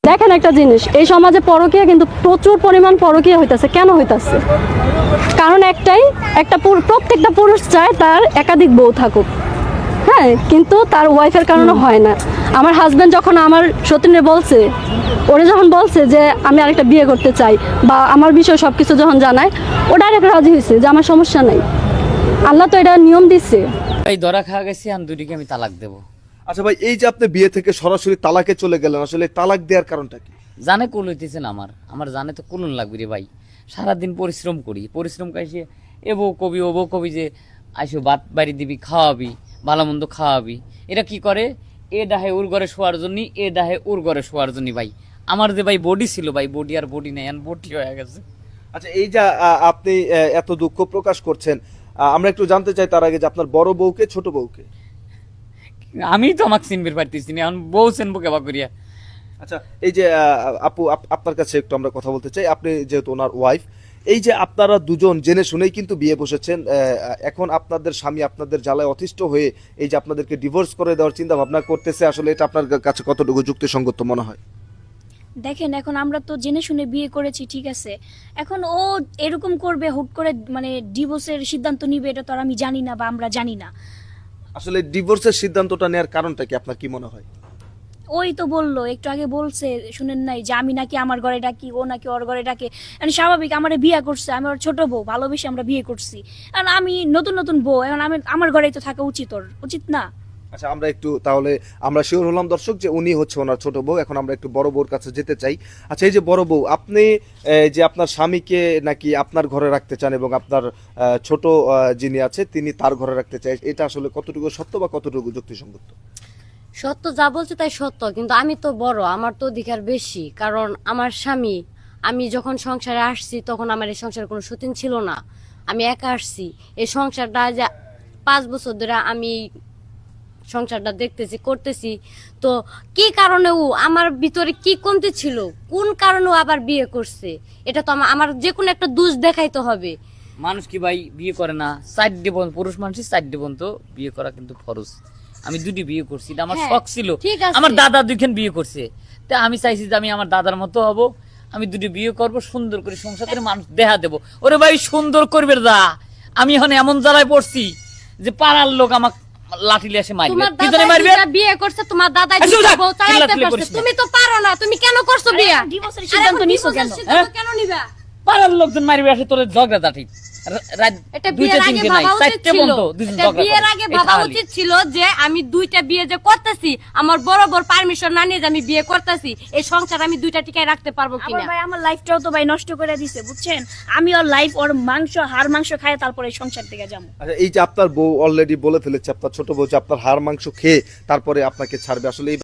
দেখেন একটা জিনিস, এই সমাজে পরকীয়া কিন্তু প্রচুর পরিমাণ পরকীয়া হইতাছে। কেন হইতাছে? কারণ একটাই, প্রত্যেকটা পুরুষ চায় তার একাধিক বউ থাকুক, হ্যাঁ, কিন্তু তার ওয়াইফের কারণে হয় না। আমার হাজব্যান্ড যখন আমার সতীনে বলছে, ওরে যখন বলছে যে আমি আরেকটা বিয়ে করতে চাই বা আমার বিষয়ে সব কিছু যখন জানায়, ও ডাইরেক্ট রাজি হয়েছে যে আমার সমস্যা নাই। আল্লাহ তো এটা নিয়ম দিচ্ছে। এই ধরা খাওয়া গেছি, আমি দুটিকে আমি তালাক দেবো। আচ্ছা ভাই, এই যে আপনি বিয়ে থেকে সরাসরি তালাকে চলে গেলেন, আসলে তালাক দেওয়ার কারণটা কি? জানে কুল হইতেছেন আমার জানে তো কুলুন লাগবে রে ভাই। সারাদিন পরিশ্রম করি, পরিশ্রম কাইসে এ বউ কবি ও বউ কবি যে আইসো ভাত বাড়ি দিবি, খাওয়াবি, ভালো মন্দ খাওয়াবি। এরা কি করে, এ ডাহে ওর ঘরে শোয়ার জন্য, এ ডাহে ওর ঘরে শোয়ার জন্য। ভাই আমার যে ভাই বডি ছিল ভাই, বডি আর বডি নেই, এখন বডি হয়ে গেছে। আচ্ছা, এই যে আপনি এত দুঃখ প্রকাশ করছেন, আমরা একটু জানতে চাই তার আগে যে আপনার বড় বউকে ছোট বউকে? আমি তো আমাকে চিনবির পারতেছি না, এখন বউ চিনবো কেবা করিয়া। আচ্ছা, এই যে আপু, আপনার কাছে একটু আমরা কথা বলতে চাই। আপনি যেহেতু ওনার ওয়াইফ, এই যে আপনারা দুজন জেনে শুনেই কিন্তু বিয়ে বসেছেন, এখন আপনাদের স্বামী আপনাদের জ্বালায় অতিষ্ঠ হয়ে এই যে আপনাদেরকে ডিভোর্স করে দেওয়ার চিন্তা ভাবনা করতেছে, আসলে এটা আপনার কাছে কতটুকু যুক্তিসঙ্গত মনে হয়? দেখেন, এখন আমরা তো জেনে শুনে বিয়ে করেছি, ঠিক আছে। এখন ও এরকম করবে, হুট করে মানে ডিভোর্সের সিদ্ধান্ত নিবে, এটা তো আর আমি জানি না বা আমরা জানি না। আসলে ডিভোর্সের সিদ্ধান্তটা নেওয়ার কারণটা কি, আপনার কি মনে হয়? ওই তো বললো, একটু আগে বলছে, শুনেন নাই যে আমি নাকি আমার ঘরে ডাকি, ও নাকি ওর ঘরে ডাকে। মানে স্বাভাবিক, আমার বিয়ে করছে, আমি ওর ছোট বউ, ভালোবেসে আমরা বিয়ে করছি। কারণ আমি নতুন নতুন বউ, এখন আমি আমার ঘরেই তো থাকা উচিত, ওর উচিত না? আচ্ছা, আমরা একটু তাহলে আমরা শিওর হলাম দর্শক যে উনি হচ্ছে ওনার ছোট বউ। এখন আমরা একটু বড় বউর কাছে যেতে চাই। আচ্ছা, এই যে বড় বউ, আপনি যে আপনার স্বামীকে নাকি আপনার ঘরে রাখতে চান এবং আপনার ছোট যিনি আছে তিনি তার ঘরে রাখতে চাই, এটা আসলে কতটুকু সত্য বা কতটুকু যুক্তিসঙ্গত? সত্য যা বলছে তাই সত্য, কিন্তু আমি তো বড়, আমার তো অধিকার বেশি। কারণ আমার স্বামী, আমি যখন সংসারে আসছি তখন আমার এই সংসারে কোনো সতীন ছিল না, আমি একা আসছি। এই সংসারটা যে 5 বছর ধরে আমি সংসারটা দেখতেছি, করতেছি। তো কি কারণে ও আমার ভিতরে কি কমতি ছিল, কোন কারণে ও আবার বিয়ে করছে, এটা তো আমার যে কোনো একটা দোষ দেখাইতে হবে। মানুষ কি ভাই বিয়ে করে না? 4 জীবন পুরুষ মানুষই 4 জীবন তো বিয়ে করা কিন্তু ফরজ। আমি 2টি বিয়ে করছি, এটা আমার হ্যাঁ, শখ ছিল। ঠিক আছে। আমার দাদা 2খান বিয়ে করছে, তা আমি চাইছি যে আমি আমার দাদার মতো হব, আমি 2টি বিয়ে করব, সুন্দর করে সংসার করে মানুষ দেখা দেব। ওরে ভাই সুন্দর করবে দা, আমি এখন এমন জ্বালায় পড়ছি যে পাড়ার লোক আমাকে লাঠি লিয়ে এসে মারবে। তোমার কি দাদা জানি মারবে? যেটা বিয়ে করছে, তোমার দাদা এই চুপ যেটা থাক, বউ চালাইতে চিল্লাচিল্লি পারছে, করিস না। তুমি তো পারো না, তুমি কেন করছো বিয়ে? ডিভোর্সের সিদ্ধান্ত নিছো কেন? কেন নিবা? পাড়ার লোকজন মারবে আসে তোর ঝগড়া জাঠি। এটা বিয়ের আগে ভাবা উচিত ছিল, এটা বিয়ের আগে ভাবা উচিত ছিল যে আমি 2টা বিয়ে যে করতেছি, আমার বরাবর পারমিশন না নিয়ে যে আমি বিয়ে করতেছি, এই সংসার আমি 2টা টিকায় রাখতে পারবো আবার কিনা। ভাই আমার লাইফটাও তো ভাই নষ্ট করে দিছে, বুঝছেন। আমি ওর লাইফ, ওর মাংস, হাড় মাংস খায় তারপরে এই সংসার থেকে যাবো। আচ্ছা, এই যে আপনার বউ অলরেডি বলে ফেলেছে, আপনার ছোট বউ, যে আপনার হাড় মাংস খেয়ে তারপরে আপনাকে ছাড়বে, আসলে এই